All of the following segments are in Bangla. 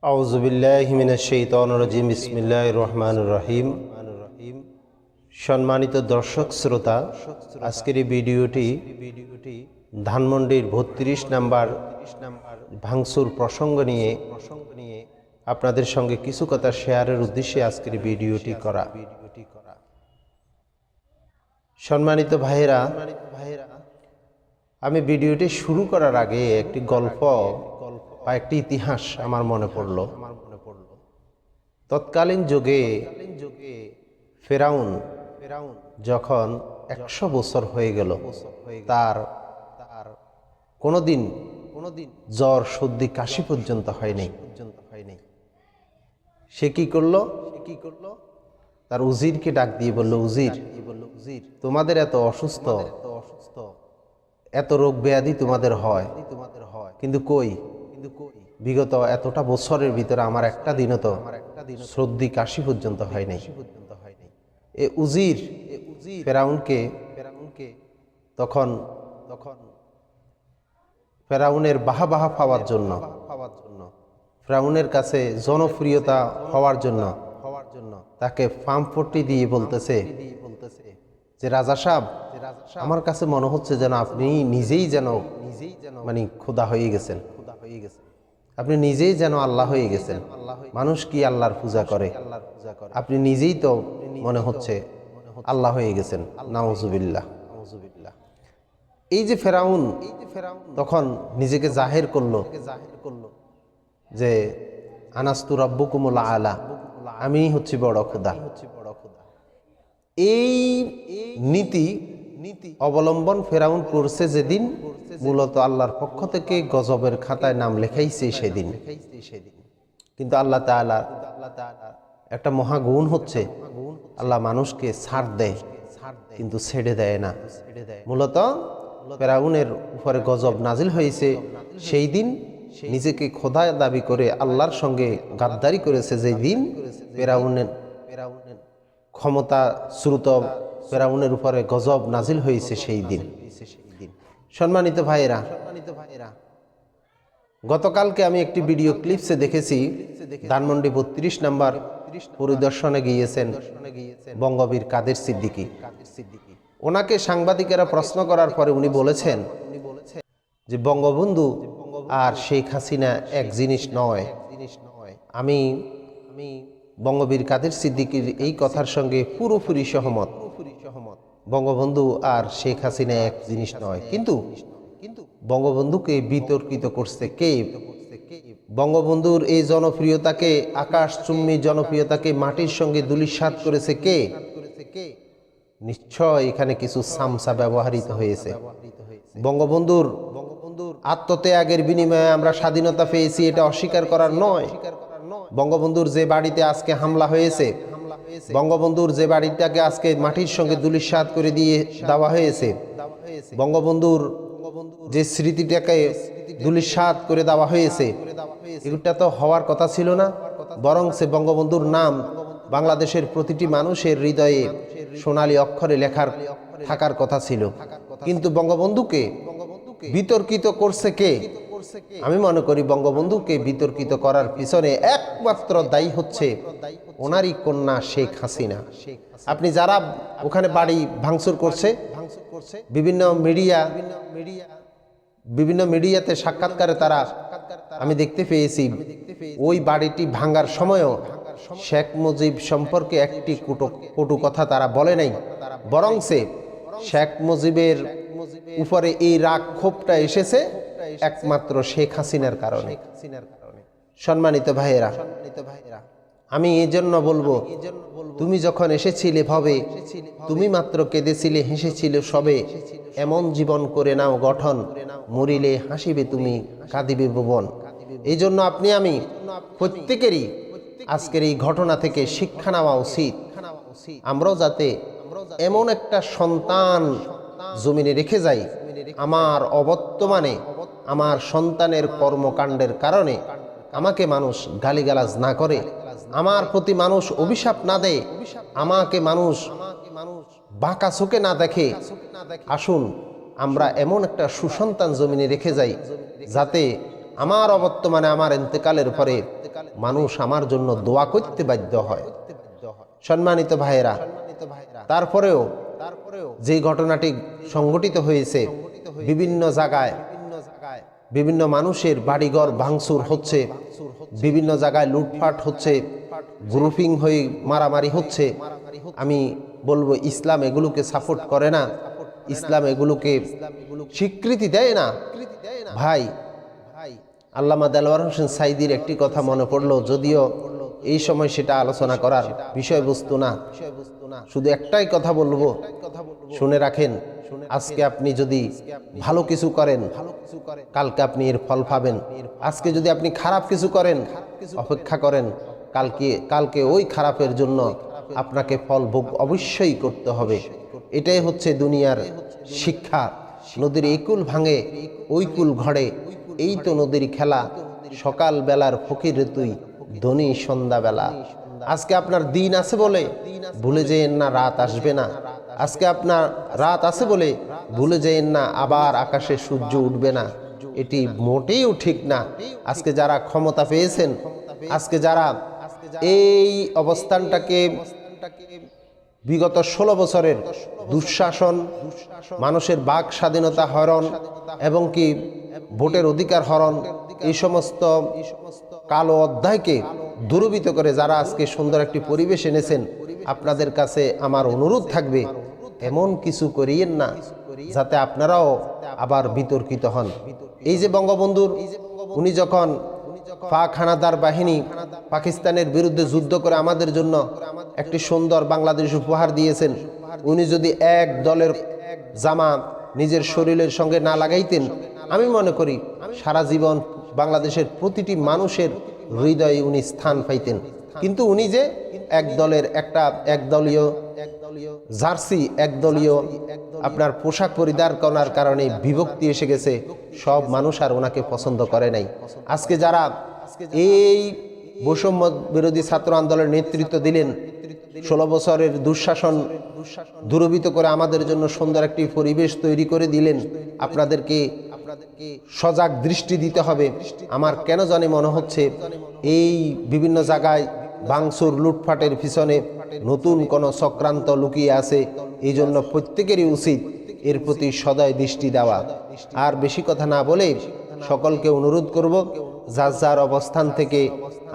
আউযু বিল্লাহি মিনাশ শাইতানির রাজিম বিসমিল্লাহির রহমানির রহিম। সম্মানিত দর্শক শ্রোতা, আজকের এই ভিডিওটি ধানমন্ডির ৩২ নাম্বার ভাঙচুর প্রসঙ্গ নিয়ে আপনাদের সঙ্গে কিছু কথা শেয়ারের উদ্দেশ্যে আজকের এই ভিডিওটি করা। সম্মানিত ভাইয়েরা, আমি ভিডিওটি শুরু করার আগে একটি গল্প বা একটি ইতিহাস আমার মনে পড়ল। তৎকালীন যুগে ফেরাউন যখন ১০০ বছর হয়ে গেল, তার কোনোদিন জ্বর সর্দি কাশি পর্যন্ত হয়নি। সে কি করলো? তার উজিরকে ডাক দিয়ে বলল, উজির, তোমাদের এত অসুস্থ, এত রোগ ব্যাধি তোমাদের হয়, কিন্তু কই বিগত এতটা বছরের ভিতরে আমার একটা দিনও তো সর্দি কাশি পর্যন্ত হয় নাই। এ উজির ফেরাউনকে তখন ফেরাউনের বাহা পাওয়ার জন্য, ফেরাউনের কাছে জনপ্রিয়তা হওয়ার জন্য তাকে ফার্মপট্টি দিয়ে বলতেছে যে, রাজা সাহেব, আমার কাছে মনে হচ্ছে যেন আপনি নিজেই যেন মানে খোদা হয়ে গেছেন, আপনি নিজেই যেন আল্লাহ হয়ে গেছেন। মানুষ কি আল্লাহর পূজা করে? আপনি নিজেই তো মনে হচ্ছে আল্লাহ হয়ে গেছেন। নাউজুবিল্লাহ। এই যে ফেরাউন তখন নিজেকে জাহির করলো যে আনাস্তু রাব্বুকুমুল আলা, আমি হচ্ছি বড় খোদা। এই নীতি অবলম্বন ফেরাউন করছে যেদিন, মূলত আল্লাহর পক্ষ থেকে গজবের খাতায় নাম লেখাইছে সেদিন। কিন্তু আল্লাহ তাআলা একটা মহাগুণ হচ্ছে, আল্লাহ মানুষকে ছাড় দেয় কিন্তু ছেড়ে দেয় না। মূলত ফেরাউনের উপরে গজব নাজিল হয়েছে সেই দিন, নিজেকে খোদা দাবি করে আল্লাহর সঙ্গে গাদ্দারি করেছে যেই দিন ফেরাউনের ক্ষমতা শ্রুত ফেরাউনের উপরে গজব নাজিল হয়েছে সেই দিন। সম্মানিত ভাইয়েরা, গতকালকে আমি একটি ভিডিও ক্লিপসে দেখেছি, ধানমন্ডি ৩২ নাম্বার পরিদর্শনে গিয়েছেন বঙ্গবীর কাদের সিদ্দিকী। ওনাকে সাংবাদিকেরা প্রশ্ন করার পরে উনি বলেছেন যে বঙ্গবন্ধু আর শেখ হাসিনা এক জিনিস নয়। আমি বঙ্গবীর কাদের সিদ্দিকীর এই কথার সঙ্গে পুরোপুরি সহমত। বঙ্গবন্ধু আর শেখ হাসিনা এক জিনিস নয়, কিন্তু বঙ্গবন্ধুকে বিতর্কিত করছে কে? বঙ্গবন্ধুর এই জনপ্রিয়তাকে, আকাশচুম্বী জনপ্রিয়তাকে মাটির সঙ্গে ধূলিসাৎ করেছে কে? নিশ্চয় এখানে কিছু সামসা ব্যবহৃত হয়েছে। বঙ্গবন্ধুর আত্মত্যাগের বিনিময়ে আমরা স্বাধীনতা পেয়েছি, এটা অস্বীকার করার নয়। বঙ্গবন্ধুর যে বাড়িতে আজকে হামলা হয়েছে, বঙ্গবন্ধুর যে বাড়িটাকে আজকে মাটির সঙ্গে ধূলিসাৎ করে দিয়ে দেওয়া হয়েছে, বঙ্গবন্ধুর যে স্মৃতিটাকে ধূলিসাৎ করে দেওয়া হয়েছে, এগুলো তো হওয়ার কথা ছিল না। বরং সে বঙ্গবন্ধুর নাম বাংলাদেশের প্রতিটি মানুষের হৃদয়ে সোনালী অক্ষরে লেখার থাকার কথা ছিল। কিন্তু বঙ্গবন্ধুকে বিতর্কিত করছে কে? আমি মনে করি বঙ্গবন্ধুকে বিতর্কিত করার পিছনে একমাত্র দায়ী হচ্ছে ওনারই কন্যা শেখ হাসিনা। আপনি যারা ওখানে বাড়ি ভাঙচুর করছে, বিভিন্ন মিডিয়াতে সাক্ষাৎকারে তারা আমি দেখতে পেয়েছি, ওই বাড়িটি ভাঙার সময়ও শেখ মুজিব সম্পর্কে একটি কটু কথা তারা বলে নাই। বরং সে শেখ মুজিবের উপরে এই রাগ ক্ষোভটা এসেছে একমাত্র শেখ হাসিনার কারণে। সম্মানিত ভাইয়েরা, আমি এই জন্য বলবো, তুমি যখন এসেছিলে ভবে, তুমি মাত্র কেঁদেছিলে হেসেছিলে সবে, এমন জীবন করে নাও গঠন, মরিলে হাসিবে তুমি কাঁদিবে ভুবন। এই জন্য আপনি আমি প্রত্যেকেরই আজকের এই ঘটনা থেকে শিক্ষা নেওয়া উচিত। আমরাও যাতে এমন একটা সন্তান জমিনে রেখে যাই, আমার অবর্তমানে আমার সন্তানের কর্মকাণ্ডের কারণে আমাকে মানুষ গালিগালাজ না করে, আমার প্রতি মানুষ অভিশাপ না দেয়, আমাকে মানুষ বাঁকা চোখে না দেখে। আসুন আমরা এমন একটা সুসন্তান জমিনে রেখে যাই, যাতে আমার অবর্তমানে, আমার ইন্তেকালের পরে মানুষ আমার জন্য দোয়া করতে বাধ্য হয়। সম্মানিত ভাইয়েরা, তারপরেও যে ঘটনাটি সংঘটিত হয়েছে, বিভিন্ন জায়গায় বিভিন্ন মানুষের বাড়িঘর ভাঙচুর হচ্ছে, বিভিন্ন জায়গায় লুটপাট হচ্ছে, গ্রুপিং হয়ে মারামারি হচ্ছে, আমি বলবো ইসলাম এগুলোকে সাপোর্ট করে না, ইসলাম এগুলোকে স্বীকৃতি দেয় না। ভাই, আল্লামা দেলোয়ার হোসেন সাঈদীর একটি কথা মনে পড়লো, যদিও এই সময় সেটা আলোচনা করার বিষয়বস্তু না, শুধু একটাই কথা বলবো, শুনে রাখেন। আজকে আপনি যদি ভালো কিছু করেন, কালকে আপনি এর ফল পাবেন। আজকে যদি আপনি খারাপ কিছু করেন, অপেক্ষা করেন, কালকে ওই খারাপের জন্য আপনাকে ফল ভোগ অবশ্যই করতে হবে। এটাই হচ্ছে দুনিয়ার শিক্ষা। নদীর এই কুল ভাঙে ওই কুল ঘড়ে, এই তো নদীর খেলা, সকাল বেলার ফকির তুই, ধনী সন্ধ্যাবেলা। আজকে আপনার দিন আছে বলে ভুলে যেয়েন না রাত আসবে না। আজকে আপনার রাত আছে বলে ভুলে যেয়েন না আবার আকাশে সূর্য উঠবে না। এটি মোটেও ঠিক না। আজকে যারা ক্ষমতা পেয়েছেন, আজকে যারা এই অবস্থানটাকে বিগত 16 বছরের দুঃশাসন, মানুষের বাক স্বাধীনতা হরণ এবং কি ভোটের অধিকার হরণ, এই সমস্ত কালো অধ্যায়কে দূরীভূত করে যারা আজকে সুন্দর একটি পরিবেশ এনেছেন, আপনাদের কাছে আমার অনুরোধ থাকবে, এমন কিছু করিয়েন না যাতে আপনারাও আবার বিতর্কিত হন। এই যে বঙ্গবন্ধুর, উনি যখন পাক হানাদার বাহিনী পাকিস্তানের বিরুদ্ধে যুদ্ধ করে আমাদের জন্য একটি সুন্দর বাংলাদেশ উপহার দিয়েছেন, উনি যদি এক দলের জামা নিজের শরীরের সঙ্গে না লাগাইতেন, আমি মনে করি সারা জীবন বাংলাদেশের প্রতিটি মানুষের হৃদয়ে উনি স্থান পাইতেন। কিন্তু উনি যে একদলীয় জার্সি, একদলীয় আপনার পোশাক পরিধান করার কারণে বিভক্তি এসে গেছে, সব মানুষ আর ওনাকে পছন্দ করে নাই। আজকে যারা এই বৈষম্য বিরোধী ছাত্র আন্দোলনের নেতৃত্ব দিলেন, 16 বছরের দুঃশাসন দূরীভূত করে আমাদের জন্য সুন্দর একটি পরিবেশ তৈরি করে দিলেন, আপনাদেরকে সজাগ দৃষ্টি দিতে হবে। আমার কেন জানি মনে হচ্ছে এই বিভিন্ন জায়গায় ভাঙচুর লুটপাটের পিছনে নতুন কোনো চক্রান্ত লুকিয়ে আছে। এই জন্য প্রত্যেকেরই উচিত এর প্রতি সদয় দৃষ্টি দেওয়া। আর বেশি কথা না বলে সকলকে অনুরোধ করব, যার যার অবস্থান থেকে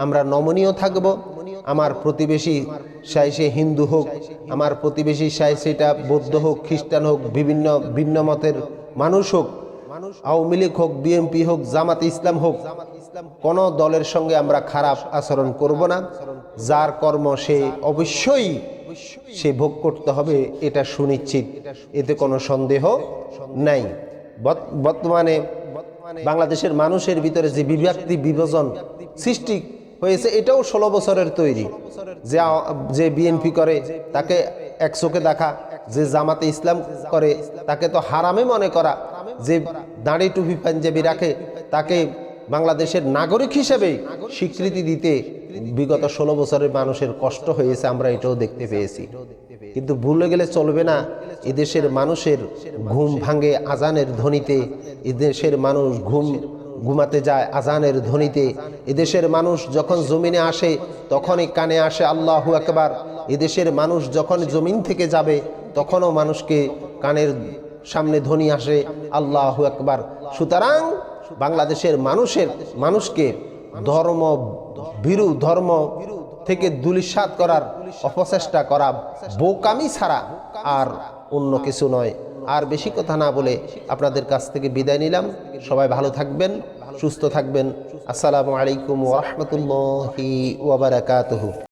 আমরা নমনীয় থাকব। আমার প্রতিবেশী চাই সে হিন্দু হোক, আমার প্রতিবেশী চাই সেটা বৌদ্ধ হোক, খ্রিস্টান হোক, বিভিন্ন ভিন্ন মতের মানুষ হোক, আওয়ামী লীগ হোক, বিএনপি হোক, জামাতে ইসলাম হোক, কোন দলের সঙ্গে আমরা খারাপ আচরণ করব না। যার কর্ম সে অবশ্যই সে ভোগ করতে হবে, এটা সুনিশ্চিত, এতে কোনো সন্দেহ নাই। বর্তমানে বাংলাদেশের মানুষের ভিতরে যে বিভক্তি বিভাজন সৃষ্টি হয়েছে, এটাও 16 বছরের তৈরি। যে বিএনপি করে তাকে এক চোখে দেখা, যে জামাতে ইসলাম করে তাকে তো হারামে মনে করা, যে দাড়ি টুপি পাঞ্জাবি রাখে তাকে বাংলাদেশের নাগরিক হিসেবে স্বীকৃতি দিতে বিগত 16 বছরের মানুষের কষ্ট হয়েছে, আমরা এটাও দেখতে পেয়েছি। কিন্তু ভুলে গেলে চলবে না, এদেশের মানুষের ঘুম ভাঙে আজানের ধ্বনিতে, এদেশের মানুষ ঘুমাতে যায় আজানের ধ্বনিতে, এদেশের মানুষ যখন জমিনে আসে তখনই কানে আসে আল্লাহু আকবার, এদেশের মানুষ যখন জমিন থেকে যাবে তখনও মানুষকে কানের সামনে ধ্বনি আসে আল্লাহু আকবার। সুতরাং বাংলাদেশের মানুষকে ধর্ম থেকে দুলিশাত করার অপচেষ্টা করা বোকামি ছাড়া আর অন্য কিছু নয়। আর বেশি কথা না বলে আপনাদের কাছ থেকে বিদায় নিলাম। সবাই ভালো থাকবেন, সুস্থ থাকবেন। আসসালামু আলাইকুম ওয়া রাহমাতুল্লাহি ওয়া বারাকাতুহু।